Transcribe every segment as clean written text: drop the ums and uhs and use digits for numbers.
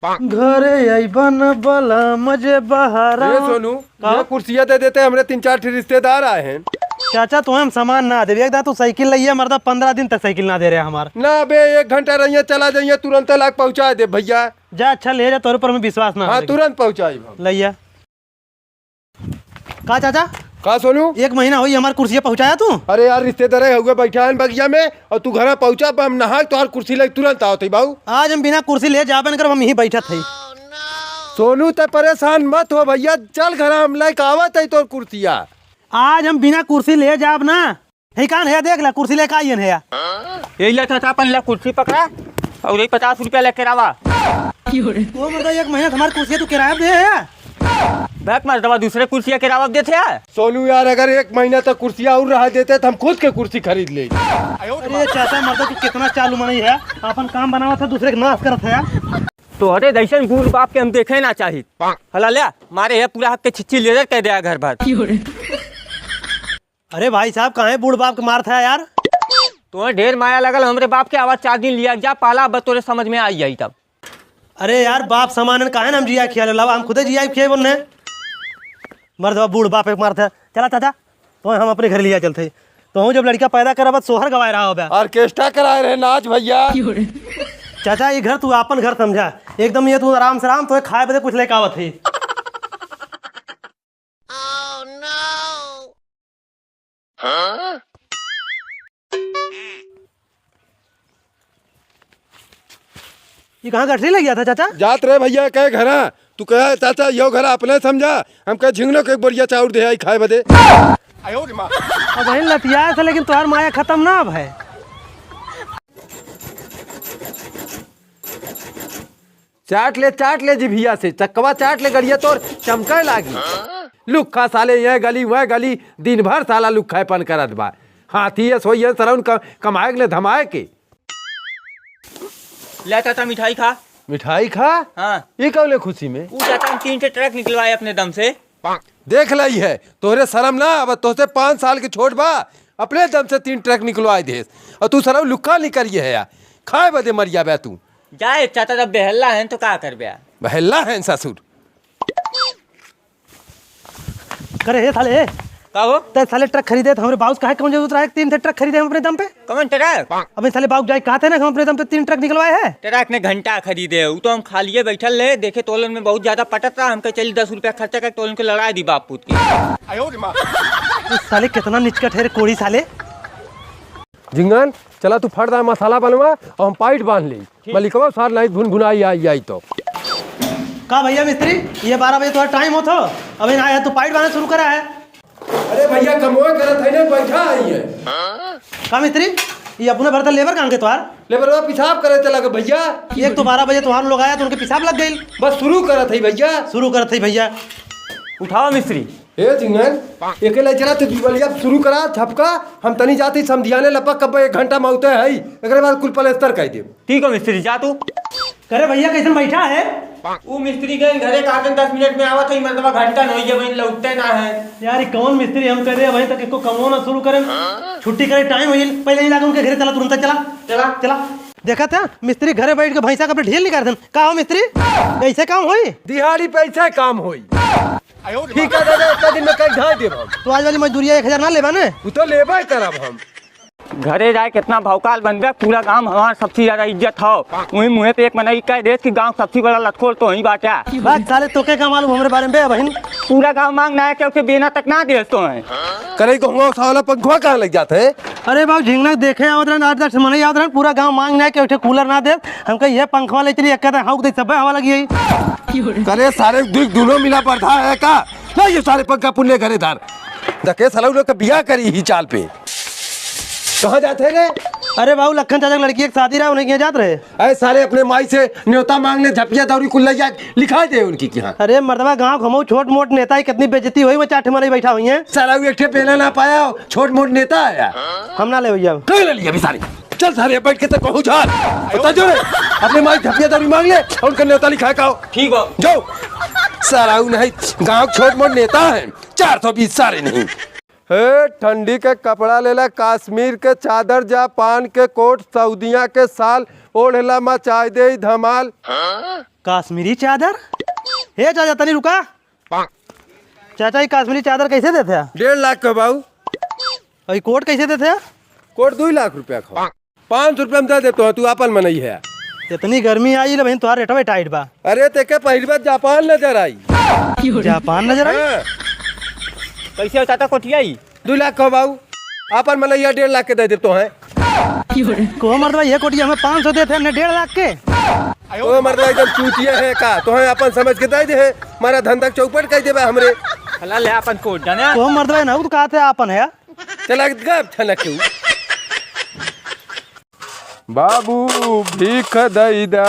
घरे आई बन बला मजे बहारा। सोनू ये कुर्सियाँ दे देते, हमरे 3-4 रिश्तेदार आए हैं। चाचा तो हम सामान ना दे एक तू साइकिल लइया मर्दा 15 दिन तक साइकिल ना दे रहे हमार ना बे 1 घंटा रहिए चला जाइए तुरंत लाके पहुँचा दे भैया। जा अच्छा ले जा, तोरे पर हमें विश्वास ना। हाँ तुरंत पहुँचाई लइया का चाचा का सोनू 1 महीना हुई हमारी कुर्सी पहुँचाया तू। अरे यार रिश्तेदार हुए बैठा है बगिया में और तू घर पहुँचा हम नहा तो कुर्सी लेके तुरंत आओ थे बाबू। आज हम बिना कुर्सी ले जाबन कर हम यहीं बैठा थे। सोनू ते परेशान मत हो भैया, चल घर हम लेके आवत है तो कुर्सिया। आज हम बिना कुर्सी ले जाब ना। हे कान है देख ला कुर्सी लेके आइए है यही ले चाचा अपन ले कुर्सी पकड़ा और यही 50 रुपया लेके आवा। वो मतलब 1 महीना हमारी कुर्सी तू किराया दे है बैक मार दवा दूसरे कुर्सियाँ किराया देते हैं। सोनू यार अगर 1 महीना तक कुर्सियाँ और रहा देते तो हम खुद के कुर्सी खरीद ले। अरे चाचा मर्दा तू कितना चालू मनी है, अपन काम बनावा था दूसरे के नाश करत है। तो अरे दर्शन बूढ़ बाप के हम देखे ना चाहिए। हला ले मारे है पूरा हक के छिच्ची लेजर कह दिया घर भर। अरे भाई साहब कहाँ बूढ़ बाप के मार था यार। तो ढेर माया लगल हमरे बाप के आवाज 4 दिन लिया जा पाला बतौरे समझ में आई जाई तब। अरे यार बाप सामान कहा हम जिया खिया ला हम खुदे जिया खिए बोलने मर्द बूढ़ बाप एक मार था। चला चाचा तो हम अपने घर लिया चलते तो जब लड़का पैदा करा सोहर गवाए रहा हो ऑर्केस्ट्रा कराए रहे नाच भैया। चाचा ये घर तू अपन घर समझा एकदम, ये तू आराम से आराम तो खाए बदे कुछ लेके आवत है। ये कहाँ गठरी लग गया था चाचा? जात रहे भैया कहे घर तू कहे चाचा यो घर अपने समझा हम कहे झिंगनो के बोरिया चाउर दे आई खाए बदे। अब वही लतिया था लेकिन तुम्हार माया खत्म ना अब है। चाट ले जिभिया से चक्कवा चाट ले गड़िया तोर चमके लागी। लुक्खा साले ये गली वह गली दिन भर साला लुक्खापन करत बा। हाथी है सोई सरौन कमाए के ले धमाए के। ले चाचा मिठाई खा। मिठाई खा? हाँ ये कौले खुशी में वो चाचा हम 3 से ट्रक निकलवाए अपने दम से। देख ली है तोहरे शर्म ना अब तोहसे 5 साल के छोट बा अपने दम से 3 ट्रक निकलवाए दे और तू सरौ लुक्खा नहीं करिए है यार खाए बदे मरिया बे तू। जाए चाचा जब बेहल्ला है तो क्या कर बया। बहल्ला है ससुर करे हे साले का हो ते साले ट्रक खरीदे थे हमरे बाउस काहे कौन जरूरत रहा 3 से ट्रक खरीदे हम अपने दम पे। कौन ट्रक? अबे साले बाउस जाए कहा थे ना हम अपने दम पे 3 ट्रक निकलवाए हैं। ट्रक ने घंटा खरीदे वो तो हम खालिए बैठल ले देखे तोलन में बहुत ज्यादा पटत रहा हमके चली 10 रुपया खर्चा कर तोलन के लड़ा दी बाप पूत की। साले कितना निचकट है रे कोड़ी साले। झिंगन चला तू फट दा मसाला बनवा और हम पाइट बांध ली मलिकवा सार नहीं भुनभुनाई आई तो का भैया मिस्त्री ये 12 बजे तुम्हारा टाइम हो तो अभी ना आया तो पाइट बांधना शुरू करा है। अरे भैया कमोए करत है ना बैठा आई है। का मिस्त्री ये अपने भरता लेबर काम के तुम्हार लेबरवा पेशाब करे चला के भैया। एक तो 12 बजे तुम्हारे लोग आया तो उनके पेशाब लग गई। बस शुरू करत है भैया शुरू करत है भैया। उठाओ मिस्त्री। ए झिंगन अकेले चला तू दिवालिया शुरू करा झपका हम तनी जाती समझियाने लपक कब 1 घंटा में होते है एकरे बाद कुल पलस्तर कह दे। ठीक है मिस्त्री जा तू। करे भैया कैसे बैठा है वो मिस्त्री गए घरे काटन 10 मिनट में आवत है मतलब घंटा नहीं है वहीं लौटते ना है यार। कौन मिस्त्री हम कह रहे हैं वहीं तक इसको कमो ना शुरू करें छुट्टी करे टाइम हो पहले ही लागे उनके घरे चला तुरंत चला चला चला। देखा था मिस्त्री घरे बैठ के भैंसा का ढील निकाल देन का हो मिस्त्री ऐसे काम होई दिहाड़ी पैसा काम होई। ठीक है दादा इतना दिन में कई ढाई देब हम। तो आज वाली मजदूरी 1000 ना लेबा ने तू तो लेबे करब हम। घरे जाए कितना भौकाल बन गया पूरा गांव हमारा सबसे ज्यादा इज्जत हो वही मुँह पे एक मनाई कह देश की गांव सबसे बड़ा लटकोर तो वही बात है। बात साले तोके का मालूम हमरे बारे में बहन पूरा गांव मांगना है क्योंकि बेना तक ना दे तो है करे कहूँगा साला पंखवा कहाँ लग जाते है। अरे बाबू झिंगना देखे आवत रहन 8-10 मने आवत रहन पूरा गांव मांग ना के कूलर ना दे हम कह ये पंखवा ले चली एक हाउ दे सब हवा लगी है। करे सारे दोनों मिला पड़ता है का ना ये सारे पंखा पुण्य करे धार दके साला लोग का बियाह करी ही चाल पे कहाँ जाते रे। अरे बाबू लखन चाचा की लड़की एक शादी रहा उन्हें क्या जात रहे अरे सारे अपने माई से न्योता मांगने झपिया दौरी कुल्लैया लिखा दे उनकी क्या। अरे मर्दबा गांव घमो छोट मोट नेता ही कितनी बेइज्जती हुई वो चाटे मारे बैठा हुई है। सारा एक ठे पहना ना पाया छोट मोट नेता आया हम ना ले भैया कहीं ले लिया अभी सारी चल सारे बैठ के तक कहूँ जा बता जो अपने माई झपिया दौरी मांग ले और उनका न्योता लिखा का ठीक हो जाओ सारा नहीं गाँव छोट मोट नेता है 420 सारे नहीं हे ठंडी के कपड़ा लेला कश्मीर के चादर जापान के कोट सऊदिया के साल ओढ़ला मचाई दे धमाल काश्मीरी चादर? हे चाचा तनी रुका। चाचा ये काश्मीरी चादर कैसे देते हैं? 1.5 लाख का बाबू। और ये कोट कैसे देते हैं? कोट 2 लाख रुपया का। 500 रुपया में दे देते हो, तू अपन मनई है। इतनी गर्मी आई बहन तुम्हारा रेटवा टाइट बा। अरे तेके पहली बार जापान नजर आई। जापान नजर आई? हाँ। कैसे हो चाचा कोटिया? 2 लाख का बाबू। अपन मनैया 1.5 लाख के दे देते हैं। को मर्दवा ये कोटिया हमें 500 देते हैं 1.5 लाख के। ओ मर्दवा एकदम चूतिया है का, तो है अपन समझ के दे दे है। हमारा धंधा चौपट कर देबे हमरे। हला ले अपन कोट जाने। को मर्दवा ना तो कहते आपन है। चला गप छनक के बाबू भीख दैदा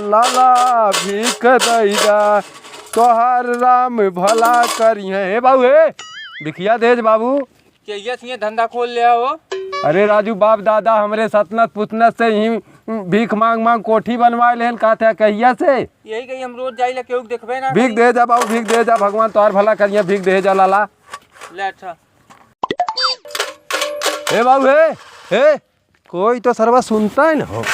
लाला भीख दैदा तोहार राम भला करिए। हे बाबू हे भिखिया देज बाबू। चाहिए सिंह धंधा खोल ले हो। अरे राजू बाप दादा हमरे सतनत पुतनत से ही भीख मांग मांग कोठी बनवाए लेन का थे कहिया से। यही कहीं हम रोज जाइला केहू देखबे ना। भीख दे जा बाबू भीख दे जा, भगवान तोहार भला करिए। भीख दे जा लाला। ले अच्छा। हे बाबू हे कोई तो सरवा सुनता है ना हो।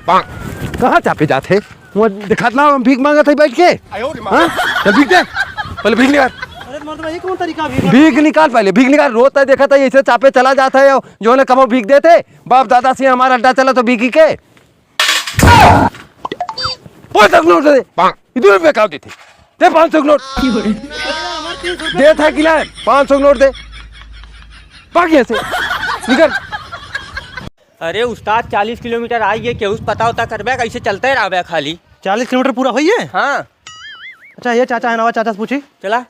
कहाँ चापे जाते वो दिखातना हम भीख मांगा थे बैठ के। हाँ? चल भीख दे पहले भीख निकाल। अरे मर्दवा ये कौन तरीका भीख निकाल पहले भीख निकाल। रोता देखा था ऐसे चापे चला जाता है जो ने कबो भीख देते। बाप दादा से हमारा अड्डा चला तो भीख के 500 नोट दे। इधर रुपये का देते दे 500 नोट दे था कि 500 नोट दे बाकी से निकल। अरे उस्ताद 40 किलोमीटर आइए केहू पता होता करबे कैसे चलते रहे खाली। 40 किलोमीटर पूरा हुई है? हाँ। अच्छा ये चाचा है ना, चाचा से पूछी। चला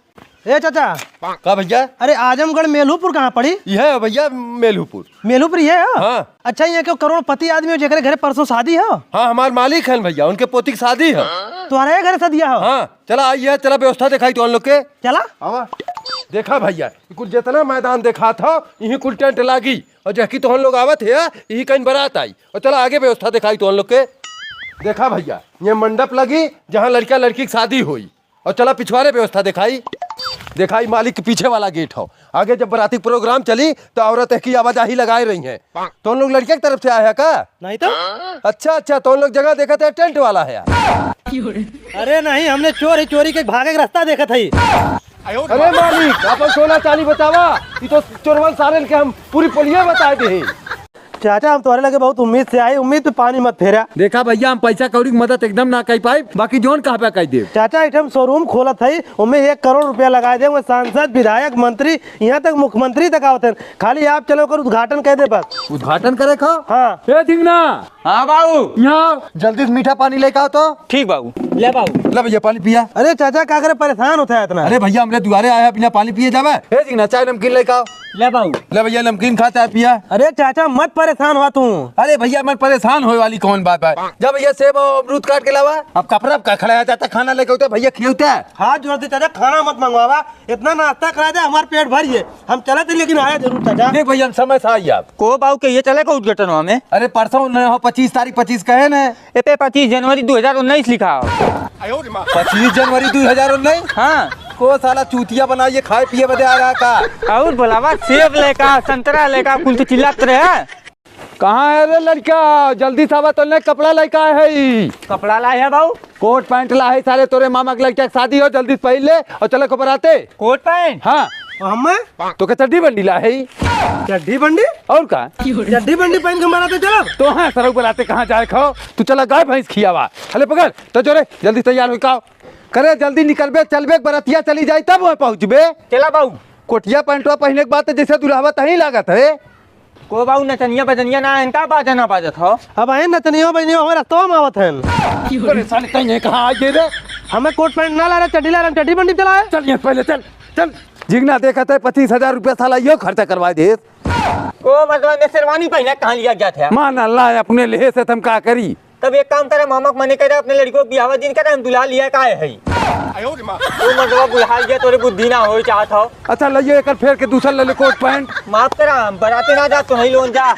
ए चाचा का भैया? अरे आजमगढ़ मेलूपुर कहाँ पड़ी? यह है भैया मेलूपुर। मेलूपुर ये है? हाँ। अच्छा ये क्यों करोड़पति आदमी हो जेकरे घरे परसों शादी है? हाँ हमारे मालिक हैं भैया, उनके पोती की शादी है। तुम्हारे घरे शादिया हो? हाँ चला आइए, चला व्यवस्था दिखाई तो उन लोग के। चला आवा देखा भैया कुल जितना मैदान देखा था यही कुल टेंट लागी और जैकी तो हम लोग आवत है यही कहीं बारात आई और चला आगे व्यवस्था दिखाई तो उन लोग के। देखा भैया ये मंडप लगी जहाँ लड़का लड़की की शादी हुई और चला पिछवाड़े व्यवस्था दिखाई। दिखाई मालिक के पीछे वाला गेट हो। आगे जब बराती प्रोग्राम चली तो औरत की आवाजाही लगाई रही है। तो उन लोग लड़के की तरफ से आया का? नहीं तो अच्छा तो उन लोग जगह देखा था टेंट वाला है। अरे नहीं हमने चोरी के भागे का रास्ता देखा था। अरे मालिक अपन सोना चांदी बतावा, ये तो चोरवन सारे के हम पूरी पुलिया बताए दे। चाचा हम तुम्हारे लगे बहुत उम्मीद से आए, उम्मीद पे पानी मत फेरा। देखा भैया हम पैसा कौड़ी की मदद एकदम ना कर पाए, बाकी जोन कहाँ पे कर दे। चाचा एक शोरूम खोला था उनमें 1 करोड़ रुपया लगाए दे। सांसद विधायक मंत्री यहाँ तक मुख्यमंत्री तक आवत है। खाली आप चलो कर उद्घाटन कह दे बस। उद्घाटन करे खा? हाँ ना हाँ बाबू यहाँ जल्दी से मीठा पानी लेकर आओ तो। ठीक बाबू ले बाबू। ले भैया पानी पिया। अरे चाचा क्या करे परेशान होता है इतना? अरे भैया हमने दुआरे आया बिना पानी पिए जावे। ना चाय नमकीन लेकर आओ। ले बाबू। ले भैया नमकीन खा चाय पिया। अरे चाचा मत परेशान हुआ तू। अरे भैया मैं परेशान होने वाली कौन बात है? जब भैया सेब और अमरूद काट के लावा अब कपड़ा का खड़ा जाता खाना लेके होता भैया खिलता है। हाथ जोड़ दे चाचा, खाना मत मंगवावा, इतना नाश्ता करा दे हमारे पेट भरिए। हम चले थे लेकिन आया जरूर चाचा। देख भैया हम समय से आई आप को बाबू के ये चले का उद्घाटन हुआ में? अरे परसों 25 तारीख 25 कहे न ए पे 25 जनवरी 2019 लिखा हो। 25 जनवरी 2019। हाँ को साला चूतिया बनाइए खाए पिए बदे आ रहा का। और बोलावा सेब लेका संतरा लेका कुल तो चिल्लाते रहे। कहाँ है रे लड़का? जल्दी सावा तो ने कपड़ा लेकर आए है। कपड़ा लाए है बाबू? कोट पैंट ला है सारे तोरे मामा के लड़के की शादी हो, जल्दी से पहले और चलो खबर आते। Coat pant? हाँ हमें तो क्या चड्डी बंडी ला है? चड्डी बंडी और का चड्डी बंडी पहन के मनाते चलो तो। हाँ सर ऊपर आते कहाँ जाए खाओ तू चला गाय भैंस खियावा। अरे पकड़ तो जोरे जल्दी तैयार हो का करे, जल्दी निकलबे चलबे बरतिया चली जाए तब वहाँ पहुँचबे। चला बाबू। कोटिया पैंटवा पहने के बाद जैसे दुल्हावा तही लागत है। को बाबू नचनिया बजनिया ना इनका बाजना बाजत हो। अब आए नतनियो बहनियो हमारे रास्ता में आवत है। परेशान कहीं कहाँ आइए रे? हमें कोट पैंट ना ला रहे, चड्डी ला रहे, चड्डी बंडी चला है। चल यहाँ पहले चल चल जिगना देखा था 25,000 रुपया साला यो खर्चा करवा दे। को मतलब ने शेरवानी पहने कहाँ लिया गया था? मान अल्लाह अपने लेहे से तुम का करी। तब एक काम करे मामा को मने करे अपने लड़की को बियाह दिन करे हम दुल्हा लिया का है। तो मतलब बुढ़ा गया तोरे बुद्धि ना हो चाहत हो। अच्छा लइए एक फेर के दूसरा ले ले कोट पैंट। माफ करा हम बराते ना जा तो नहीं लोन जा।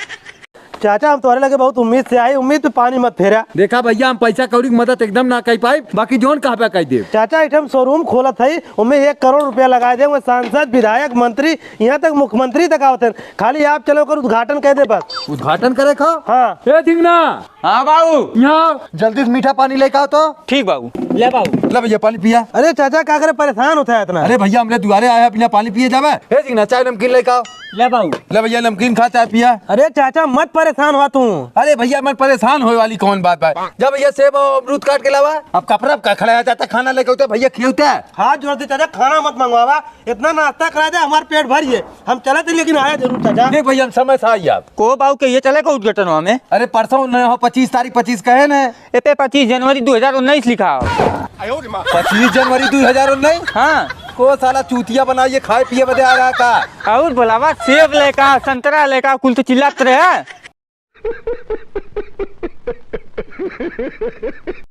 चाचा हम तुम्हारे लगे बहुत उम्मीद से आए, उम्मीद पे पानी मत फेरा। देखा भैया हम पैसा कौड़ी की मदद एकदम ना कर पाए, बाकी जोन कहाँ पे कह दे। चाचा एक शोरूम खोला था, उनमें 1 करोड़ रुपया लगा दे, सांसद विधायक मंत्री यहाँ तक मुख्यमंत्री तक आवत है। खाली आप चलो कर उद्घाटन कह दे बस। उद्घाटन करे खा। हाँ ए धिंगना, हाँ बाबू, यहाँ जल्दी से मीठा पानी लेकर आओ तो। ठीक बाबू, ले बाबू। ले भैया पानी पिया। अरे चाचा क्या करे, परेशान होता है इतना। अरे भैया हमने दुआरे आया बिना पानी पिए जावे। ए धिंगना चाय नमकीन लेकर आओ। ले बाबू। ले भैया नमकीन खा चाय पिया। अरे चाचा मत परेशान हुआ तू। अरे भैया मैं परेशान होने वाली कौन बात है। जब भैया सेब और अमरूद काट के लावा, अब कपड़ा का खड़ा जाता खाना लेके होता भैया खिलता है। हाथ जोड़ दे चाचा, खाना मत मंगवावा, इतना नाश्ता करा दे हमारे पेट भरिए। हम चले थे लेकिन आया जरूर चाचा। देख भैया समय से आई आप। को बाबू के ये चले का उद्घाटन में? अरे परसों 25 तारीख 25 कहे न। ए पे 25 जनवरी 2019 लिखा हो। 25 जनवरी 2019। हाँ को साला चूतिया बनाइए खाए पिए बदे आ रहा का। और बोलावा सेब लेका संतरा लेका कुल तो चिल्लाते रहे।